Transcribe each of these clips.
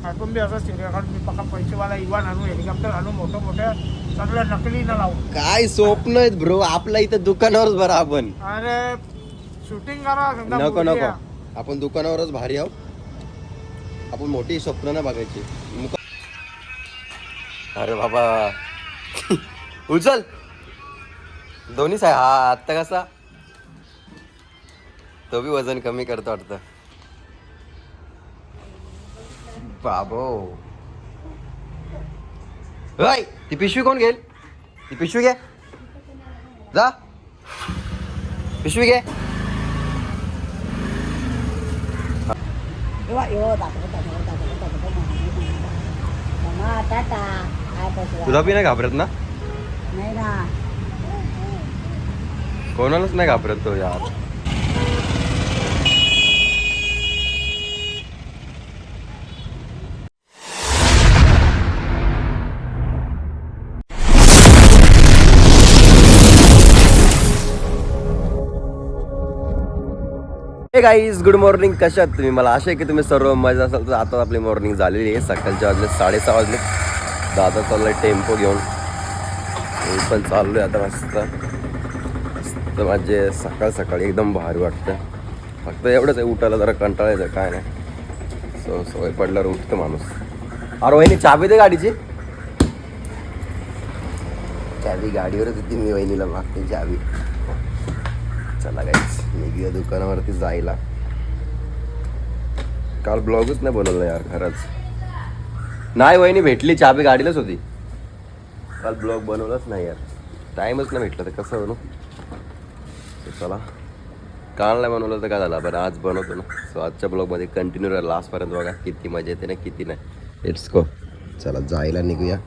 आपण बी असं सिरिया मी पक्का पैसेवाला इवान आणू हेलिकॉप्टर आणू मोठं मोठं सगळं नकली न लावू. काय स्वप्न आहेत ब्रो आपल्या इथं दुकानावरच बरं आपण. अरे शूटिंग करा समजा नको movie नको आहे. आपण दुकानावरच भारी आहोत. आपण मोठी स्वप्न ना बघायची. अरे बाबा उचल दोन्ही साय हा आत्ता कसा तो बी वजन कमी करतो वाटतं. बाबो हाय ती पिशवी कोण घेईल. ती पिशवी घे जा पिशवी घे. तुला बी नाही घाबरत ना. नाही ना. कोणालाच नाही घाबरत तो यार. हे गाईज गुड मॉर्निंग. कशात तुम्ही. मला आशा आहे की तुम्ही सर्व मजा असाल. तर आता आपली मॉर्निंग झालेली आहे. सकाळच्या वाजले 6:30 वाजले. दादा चाललाय टेम्पो घेऊन. मी पण चाललोय आता मस्त मस्त. माझे सकाळ सकाळी एकदम भारी वाटतं. फक्त एवढंच आहे उठायला जरा कंटाळायचं काय नाही. सवय पडल्यावर उठतं माणूस. अरे वहिनी चाबी दे गाडीची. चाबी गाडीवरच होती. मी वहिनीला मागते चाबी. चला गाईच निघूया दुकानावरती जायला. काल ब्लॉगच नाही बनवलं यार खरंच. नाही वहिनी भेटली चाबी गाडीलाच होती. काल ब्लॉग बनवलाच नाही यार. टाईमच नाही भेटला तर कसं बनवू. चला काल नाही बनवलं तर काय झालं बरं आज बनवतो ना. सो आजच्या ब्लॉगमध्ये कंटिन्यू राहा लास्टपर्यंत बघा. किती मजा येते ना किती नाही. It's go. चला जायला निघूया.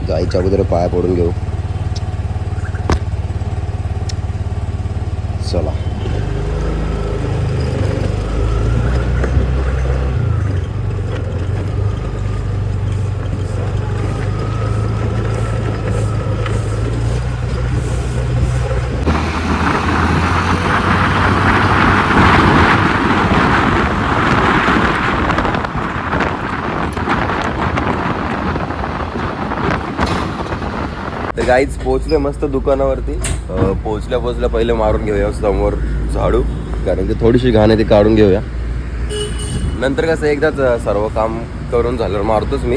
जायच्या अगोदर पाया पडून घेऊ. चला तर गाईच पोचलोय मस्त दुकानावरती. पोचल्या पहिले मारून घेऊया समोर झाडू. कारण की थोडीशी घाण आहे ती काढून घेऊया. नंतर कसं एकदाच सर्व काम करून झाल्यावर मारतोच मी.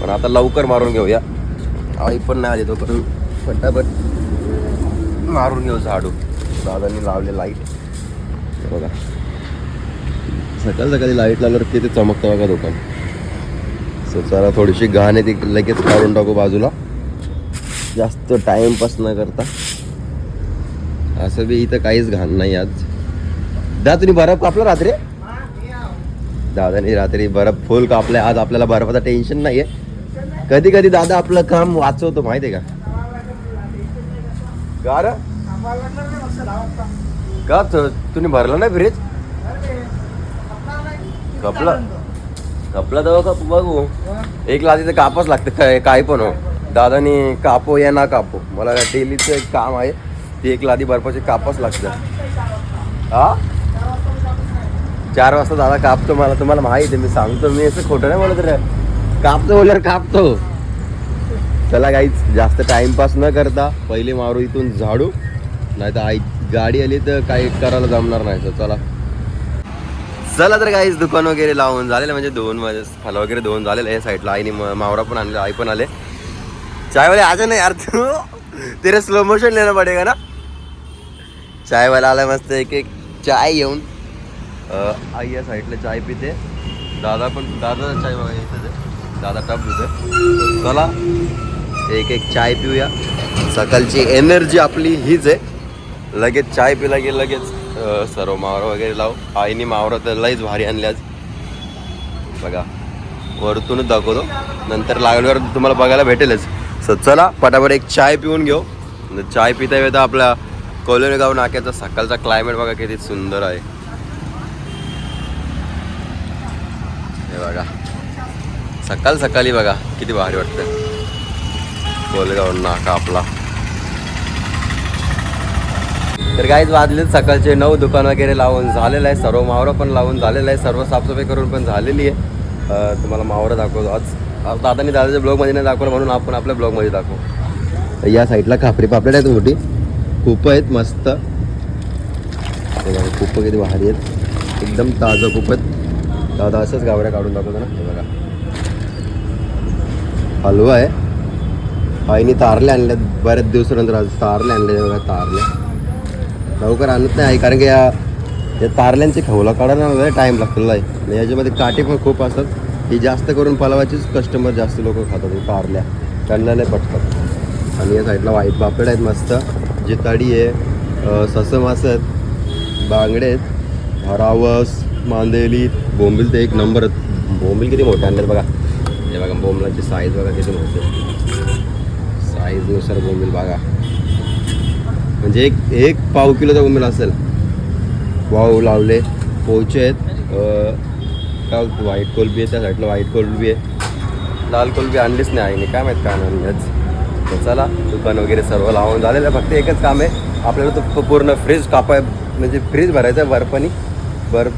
पण आता लवकर मारून घेऊया. आई पण नाही आली तो करून फटाफट मारून घेऊ झाडू. दादांनी लावले लाईट बघा. सकाळी लाईट लावल्यावर किती चमकतं बघा दुकान. सो चला थोडीशी घाण आहे ती लगेच काढून टाकू बाजूला. जास्त टाइमपास न करता. असं बी इथं काहीच घाण नाही आज. दा तुम्ही बर्फ कापला रात्री. दादानी रात्री बर्फ फुल कापलाय. आज आपल्याला बर्फाचं टेन्शन नाहीये. कधी कधी दादा आपलं काम वाचवतो माहितीये का. का तुम्ही भरला नाही फ्रीज. कपला तेव्हा कापू बघू. एक लादीचं कापच लागतं काय पण हो. दादानी कापो या ना कापो. मला डेलीचं एक काम आहे. ती एक लादी बर्फाची कापच लागतं. हा 4 वाजता दादा कापतो. मला तुम्हाला माहिती आहे. मी सांगतो मी असं खोटं नाही बोलत रे. कापतो बोलल्यावर कापतो. चला गाईच जास्त टाइमपास न करता पहिले मारू इथून झाडू. नाही तर आई गाडी आली तर काही करायला जमणार नाही. तर चला तर गाईच दुकान वगैरे लावून झालेलं. म्हणजे 2 वाजे फल वगैरे 2 झालेलं आहे. साईडला आईने मावरा पण आणले. आई पण आले. चाय वाले आज नाही यार. तू तेरे स्लो मोशन लेना पडेगा ना. चाय वाला आला मस्त एक चाय येऊन. आई या साईडला चाय पिते. दादा चाय बघा येते. दादा टप पिते. चला एक चाय पिऊया. सकाळची एनर्जी आपली हीच आहे. लगेच चाय पिला की लगेच सर्व मावरा वगैरे लावू. आईने मावरा तर लईच भारी आणले आज बघा. वरतूनच दाखवतो. नंतर लागल्यावर तुम्हाला बघायला भेटेलच. सो चला पटापट एक चाय पिऊन घेऊ. चाय पिता येता आपल्या कोलेगाव नाक्याचा सकाळचा क्लायमेट बघा किती सुंदर आहे. हे बघा सकाळी बघा किती भारी वाटतं. कोलेगाव नाका आपला. तर गाईज वाजले सकाळचे 9. दुकान वगैरे लावून झालेलं आहे. सर्व मावरा पण लावून झालेलं आहे. सर्व साफसफाई करून पण झालेली आहे. तुम्हाला मावरा दाखवतो आज दादानी दादाच्या ब्लॉगमध्ये नाही दाखवलं म्हणून आपण आपल्या ब्लॉगमध्ये दाखवू. या साईडला खापरी पापलेट आहेत मोठी, खूप आहेत मस्त. हे बघा खूप किती भारी आहेत, एकदम ताजं खूप आहेत. दादा असंच गावऱ्या काढून दाखवतो ना. हे बघा हलवा आहे, आईने तारले आणल्यात बऱ्याच दिवसानंतर. आज तारले आणले बघा, तारले लवकर आणत नाही आई, कारण की या तारल्यांचे खवला काढायला टाईम लागतो आहे. आणि याच्यामध्ये काटे पण खूप असतात. ही जास्त करून पलावाचीच कस्टमर जास्त लोक खातात तारल्या, त्यांना नाही पटतात. आणि या साईडला व्हाईट पापड आहेत मस्त, जिताडी आहे, ससं मासं आहेत, बांगडे आहेत, हरावस, मांदेली, बोंबील ते एक नंबर आहेत. बोंबील किती मोठे आणतात बघा. हे बघा बोंबलाची साईज बघा किती मोठी, साईजनुसार बोंबील बघा. म्हणजे एक पाव किलोचा बोंबील असेल. वाव लावले, पोचे आहेत, काय व्हाईट कोलबी आहे, त्या साईडला व्हाईट कोलबी आहे. लाल कोलबी आणलीच नाही आईने, काय माहीत काय आणली आज. तर चला दुकान वगैरे सर्व लावून झालेलं आहे. फक्त एकच काम आहे आपल्याला, तो पूर्ण फ्रीज कापाय, म्हणजे फ्रीज भरायचं आहे बर्फानी. बर्फ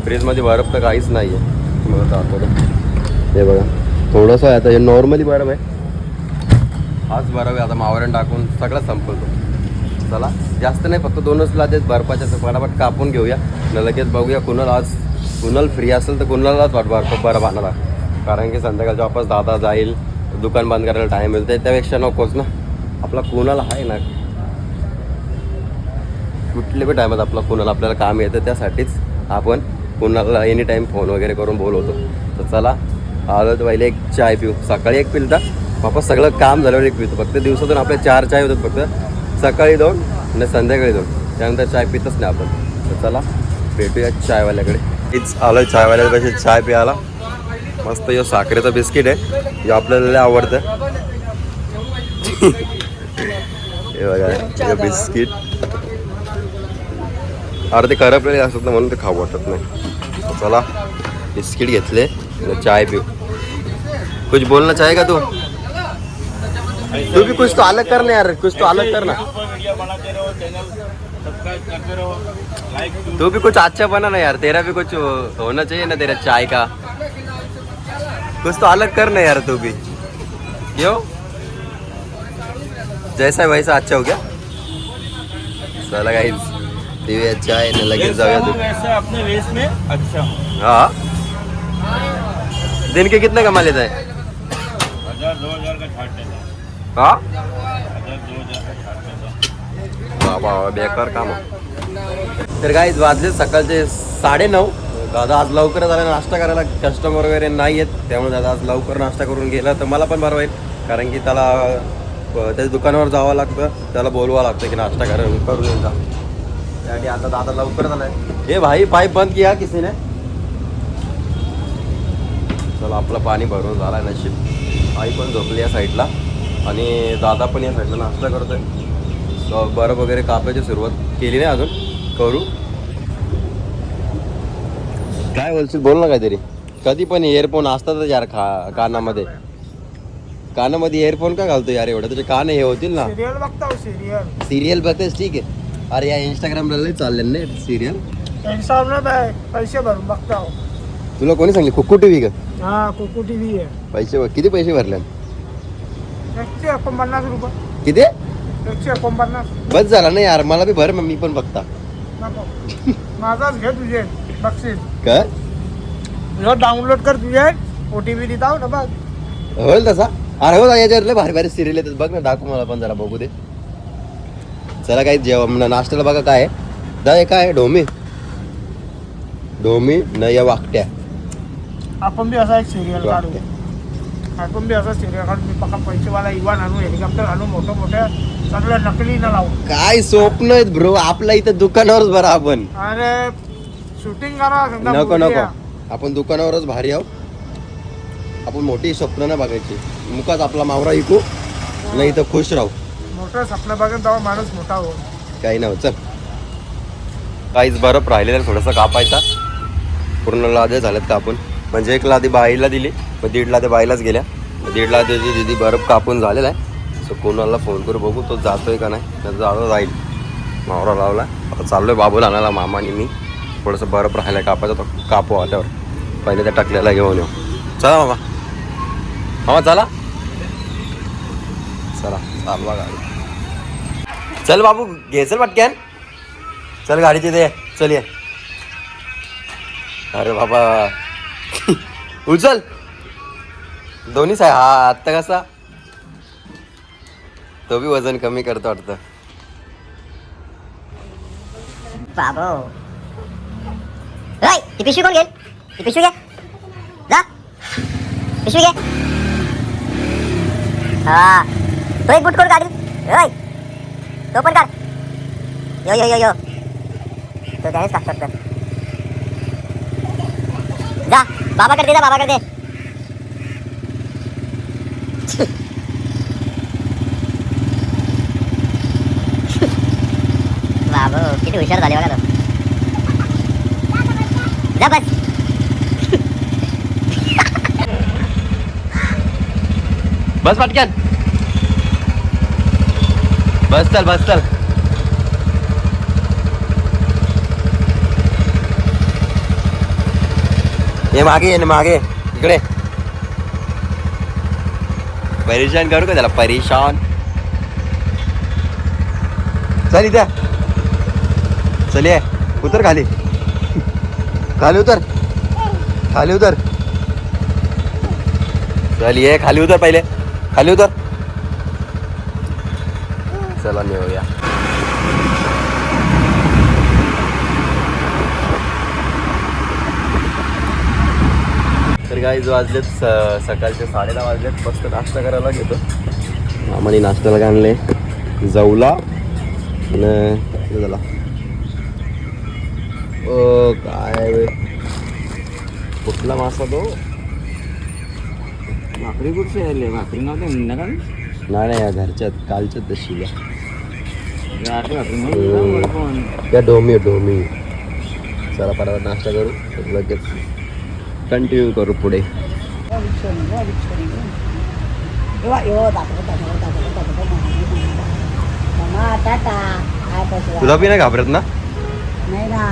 फ्रीजमध्ये बर्फ तर काहीच नाही आहे. मला दाखवतो हे बघा, थोडंसं आहे आता. हे नॉर्मली बर्फ आहे, हाच बर्फ आहे. आता मावरण टाकून सगळं संपवतो. चला जास्त नाही, फक्त 2च लादेत बर्फाच्या. फटाफट कापून घेऊया न लगेच बघूया. कुणाल फ्री असेल तर कुणालाच बर्फ आणला, कारण की संध्याकाळच्या वापस दादा जाईल, दुकान बंद करायला टाईम मिळते. त्यापेक्षा नकोच ना, आपला कुणाला आहे ना, कुठले पण टायमात आपला कुणाला आपल्याला काम येतं, त्यासाठीच आपण कुणाला एनी टाईम फोन वगैरे करून बोलवतो. तर चला आलो तर पहिले एक चाय पिऊ. सकाळी एक पिलता, वापस सगळं काम झाल्यावर एक पितो. फक्त दिवसातून आपले 4 चाय होतात, फक्त सकाळी 2 आणि संध्याकाळी 2, त्यानंतर चाय पितच नाही आपण. तर चला भेटूया चायवाल्याकडे. हीच आलं चायवाल्यापाशी चाय प्यायला. मस्त यो साखरेचं बिस्किट आहे, हे आपल्याला लय आवडतं. हे बघा हे बिस्किट, अरे ते करपलेले असतात ना म्हणून ते खाऊ वाटत नाही. चला बिस्किट घेतले आणि चाय पिऊ. कुछ बोलना चाहेगा तू भी कुछ तो अलग करना यार, कुछ तो अलग करना. तू भी कुछ अच्छा बना ना यार, तेरा भी कुछ होना चाहिए ना तेरा चाय का. कुछ तो अलग करना यार तू भी. क्यों जैसा वैसा अच्छा हो गया. चला गाइस पिऊया चाय न लगेच जाऊया तू. अपने वेश में अच्छा. हाँ दिन के कितने कमा लेता है. 1000-2000 का छाट देता. हाँ 1000-2000 का छाट देता. बाबा बेकार काम. तर गाईज वाजले सकाळचे 9:30. दादा आज लवकर झाला नाश्ता करायला, कस्टमर वगैरे नाही आहेत, त्यामुळे दादा आज लवकर नाश्ता करून गेला. तर मला पण बरं होईल, कारण की त्याला त्याच्या दुकानावर जावं लागतं, त्याला बोलवावं लागतं की नाश्ता करून येईल जा. त्यासाठी आता दादा लवकर झालाय. हे भाई पाईप बंद किया किसी ने. चला आपलं पाणी भरून झालाय नशीब. आई पण झोपली या साईडला आणि दादा पण या साईडला नाश्ता करतोय. बर्फ वगैरे कापायची सुरुवात केली नाही अजून, करू. काय बोलशील बोल ना काहीतरी. कधी पण इयरफोन असतातच यार कानामध्ये इयरफोन का घालतो यार एवढं, तुझे कान हे होतील ना. सिरियल बघता हो, सिरियल बघतेस ठीक आहे. अरे या इंस्टाग्रामला लई चालले नाही सिरियल. इंस्टाग्रामला पैसे भरून बघता हो. तुला कोणी सांगली कुक्कू टीव्ही का. हा कुकू टीव्ही आहे. पैसे किती पैसे भरले. 149 रुपये. किती 149. बस झाला ना यार, मला बी भर मग मी पण बघता. नको माझाच घे तुझे बक्षीस. काय डाउनलोड कर तुझे OTP देता हो ना बघ. होईल तसा. अरे हो याच्यावर लय भारी भारी सिरियल येतात बघ ना, दाखव मला पण जरा बघू दे. चला काही जेव्हा नाश्त्याला बघा काय आहे. दा काय ढोमी न या वाकट्या. आपण बी असा एक सिरियल काढू. आपण बी असा सिरियल काढू. मी पक्का पैसेवाला इवान आणू, हेलिकॉप्टर आणू, मोठं सगळं नकली न लावू. काय स्वप्न आहेत ब्रो आपला इथं दुकानावरच बरं आपण. अरे शूटिंग करा. नको आपण दुकानावरच भारी आहो. आपण मोठी स्वप्न ना बघायची. मुखात आपला मावरा ऐकू नाही तर खुश राहू. मोठं स्वप्न बघून तेव्हा माणूस मोठा हो. काही नाही चल. काहीच बरं राहिलेलं थोडंसं कापायचा. पूर्ण लादे झाल्यात कापून. म्हणजे एक लादी बाईला दिली, मग 1.5 लादी बाईलाच गेल्या. 1.5 लादीची दिदी बर्फ कापून झालेला आहे. सो कोणाला फोन करू बघू तो जातोय का नाही. त्याचा जाईल. मावरा लावला आता चाललोय बाबूला आणायला, मामानी मी. थोडंसं बर्फ राहिला कापायचा तो कापू आल्यावर पहिले त्या टाकलेला घेऊन येऊ. चला मामा, मामा चला चला चालवा गाडी. चल बाबू घे चल पटक्यान, चल गाडीची दे चल ये. अरे बाबा उचल दोन्ही साय. हा आत्ता कसा तो बी वजन कमी करतो वाटतं. बाबो राय ती पिशवी कोण घेईल? ती पिशवी घे जा, पिशवी घे. हा तो एक बुट कोण काढील? राय तो पण काढ. यो यो यो यो तो त्यानेच टाकतात तर. जा बाबा करते, जा बाबा करते. बाबो किती हुशार झाले बघा तो. जा बस. बस पटक्यान बस चल बस चल. ये मागे ये ना मागे इकडे. परेशान करू का त्याला परेशान. चल इथे चल ये उतर खाली, खाली उतर, खाली उतर. चल ये खाली उतर पहिले, खाली उतर. चला नेऊया. तर गाईज वाजलेत सकाळचे 10:30 वाजलेत. मस्त नाश्ता करायला घेतो. मामाने नाश्त्याला आणले जवला आणि झाला काय कुठला मासा तो. भाकरी कुठचे आले? भाकरी नव्हते म्हणणं का? नाही या घरच्यात कालच्यात दशीला भाकरी त्या डोमी डोमी. चला परत नाश्ता करू लगेच कंटिन्यू करू पुढे. तुला बी नाही घाबरत ना? नाही ना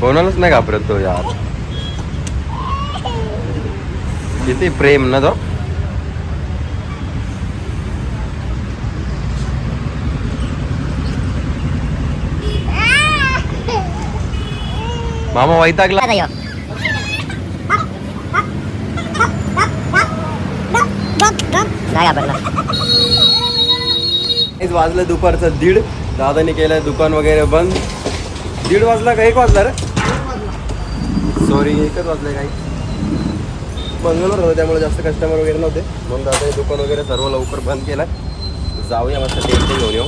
कोणालाच नाही घाबरत तो यार. किती प्रेम ना तो. मामा वैतागला. नाही घाबरला. वाजलं दुपारचं 1:30. दादाने केलं दुकान वगैरे बंद. 1:30 वाजला का 1 वाजला रे? सॉरी 1च वाजले काही. बंगलोर होतं त्यामुळे जास्त कस्टमर वगैरे नव्हते म्हणून दादाने दुकान वगैरे सर्व लवकर बंद केलं. जाऊया मस्त टेस्ट घेऊन येऊ.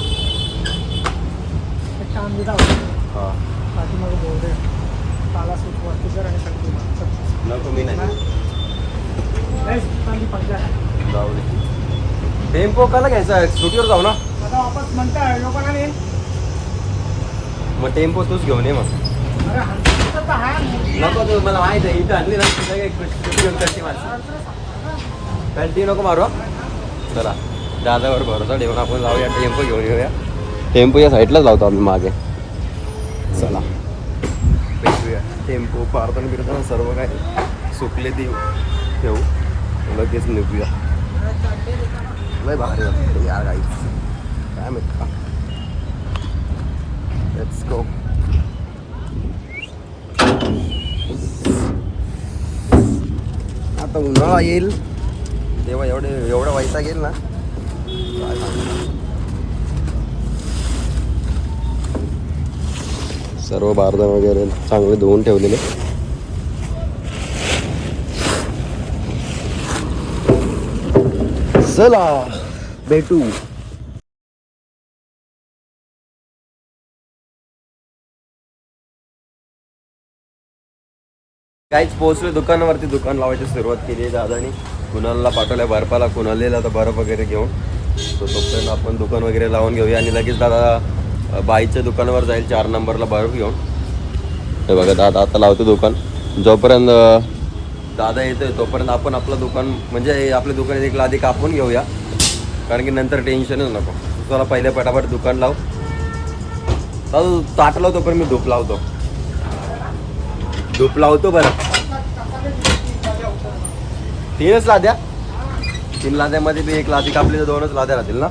हां नको मी नाही जाऊ दे. टेम्पो काला घ्यायचा? स्कूटीवर जाऊ ना. आता वापस म्हणताय लोकांना नाही. मग टेम्पो तूच घेऊन ये मग. अरे हलकं तर आहे. नको तू मला माहिती आहे इथं आणली ना स्कूटी कशी मारली. कंटिन्यू नको मारू. चला दादावर भरोसा ठेवून आपण जाऊया टेम्पो घेऊन येऊया. टेम्पो या साईडलाच लावतो आम्ही मागे. चला भेटूया. टेम्पो पारताना बिरताना सर्व काय सुकले ते ठेवू लगेच निघूया. लय भारी वाटतं यार गाईस. काय माहित का. Let's go. आता उन्हाळा येईल तेव्हा एवढा वैताग येईल ना काय सांगू. सर्व बारदान वगैरे चांगले धुवून ठेवलेले. चला भेटू. काहीच पोहोचलो दुकानावरती. दुकान लावायची सुरुवात केली दादानी. कुणाला पाठवल्या बर्फाला, कुणाला आता बर्फ वगैरे घेऊन. तो तोपर्यंत आपण दुकान वगैरे लावून घेऊया आणि लगेच दादा बाईच्या दुकानावर जाईल 4 नंबरला बर्फ घेऊन. हे बघा दादा आता लावतो दुकान. जोपर्यंत दादा येतोय तोपर्यंत आपण आपलं दुकान म्हणजे आपल्या दुकानात एक लादी कापून घेऊया कारण की नंतर टेन्शनच नको. चला पहिले पटापट दुकान लावू चालू ताट लावतो पण मी धूप लावतो बरं. 3च लाद्या, 3 लाद्यामध्ये बी 1 लादी कापली तर 2च लाद्या राहतील ना.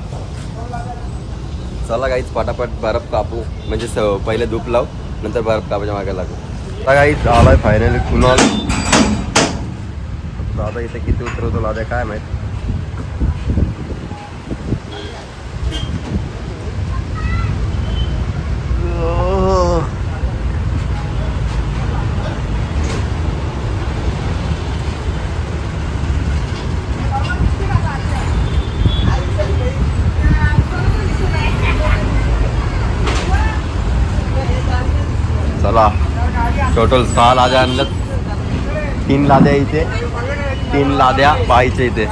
चला गाईच पटापट बर्फ कापू, म्हणजे पहिले धूप लाव नंतर बर्फ कापायच्या मागे लागू. आता गाईच आलाय फायनली कुणाल. दादा इथे किती उतरवतो लाद्या काय माहित. चला टोटल 6 लाद्या आणल्यात. 3 लाद्या इथे, 3 लाद्या बाईच्या इथे.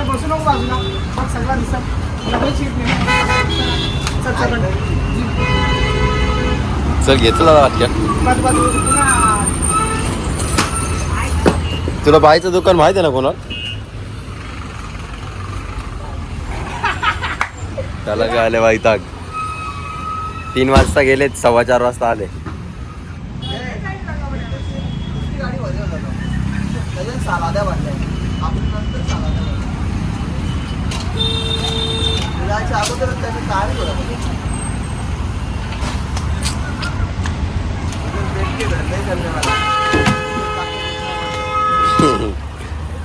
बसू नको बाजूला, मग सगळा दिसत. चल घेतलं वाटतं. तुला बाईचं दुकान माहिती आहे ना कोणाला? त्याला काय आले वैताग. 3 वाजता गेले, 4:15 वाजता आले.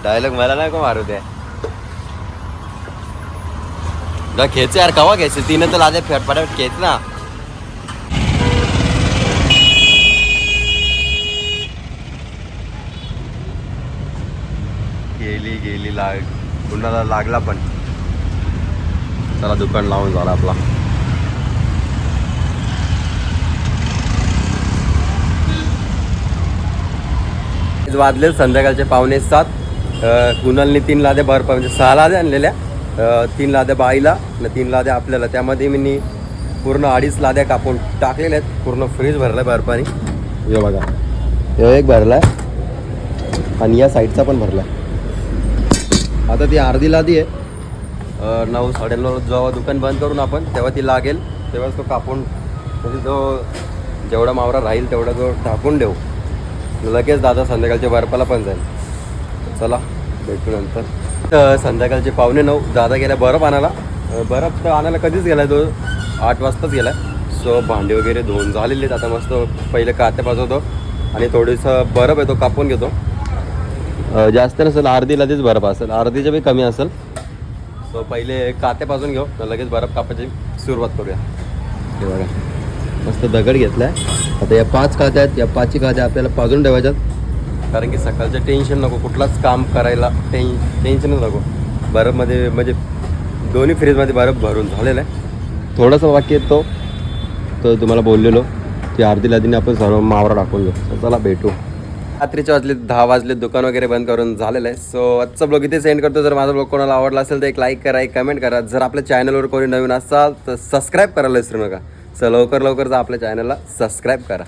डायलॉग मला नाही का मारू द्या. खेच यार, कवा घ्यायचे 3 तर लादे फटाफट खेच ना. गेली कुणाला लागला पण. चला दुकान लावून झाला आपला. वाजले संध्याकाळचे 6:45. कुणालने 3 लाद्या बर्फ म्हणजे 6 लाद्या आणलेल्या. 3 लाद्या बाईला आणि 3 लाद्या आपल्याला. त्यामध्ये मी पूर्ण 2.5 लाद्या कापून टाकलेल्या आहेत. पूर्ण फ्रीज भरलाय बर्फाने. हे बघा, हे एक भरलाय आणि या साईडचा पण भरलाय. आता ती अर्धी लादी आहे. 9 साडेनऊ जेव्हा दुकान बंद करून आपण तेव्हा ती लागेल, तेव्हाच तो कापून म्हणजे जो जेवढा मावरा राहील तेवढा जो टाकून देऊ. लगेच दादा संध्याकाळच्या बर्फाला पण जाईल. चला भेटू नंतर. संध्याकाळचे 8:45 दादा गेला बर्फ आणायला. बर्फ तर आणायला कधीच गेला तो 8 वाजताच गेला. सो भांडे वगैरे धुवून झालेले आहेत. आता मस्त पहिले कात्या पाजवतो आणि थोडंसं बर्फ आहे तो कापून घेतो. जास्त नसेल, अर्धी लादीच बर्फ असेल, अर्धीच्या बी कमी असेल. सो पहिले कात्या पाजून घेऊ, लगेच बर्फ कापायची सुरुवात करूया. हे बघा मस्त दगड घेतलाय. आता या 5 कात्या आहेत, या 5ची कात्या आपल्याला पाजून ठेवायच्यात. कारण की सकाळचं टेन्शन नको, कुठलाच काम करायला टेन्शनच नको. बर्फमध्ये म्हणजे दोन्ही फ्रीजमध्ये बर्फ भरून झालेला आहे. थोडंसं बाकी आहे तो तुम्हाला बोललेलो की अर्धी लादीने आपण सर्व मावरा टाकून घेऊ. चला भेटू. रात्रीचे वाजले 10 वाजले, दुकान वगैरे बंद करून झालेलं आहे. सो आजचा ब्लॉग इथे सेंड करतो. जर माझा ब्लॉग कोणाला आवडला असेल तर एक लाईक करा, एक कमेंट करा. जर आपल्या चॅनलवर कोणी नवीन असाल तर सबस्क्राईब करायला विसरू नका. सो लवकर जा आपल्या चॅनलला सबस्क्राईब करा.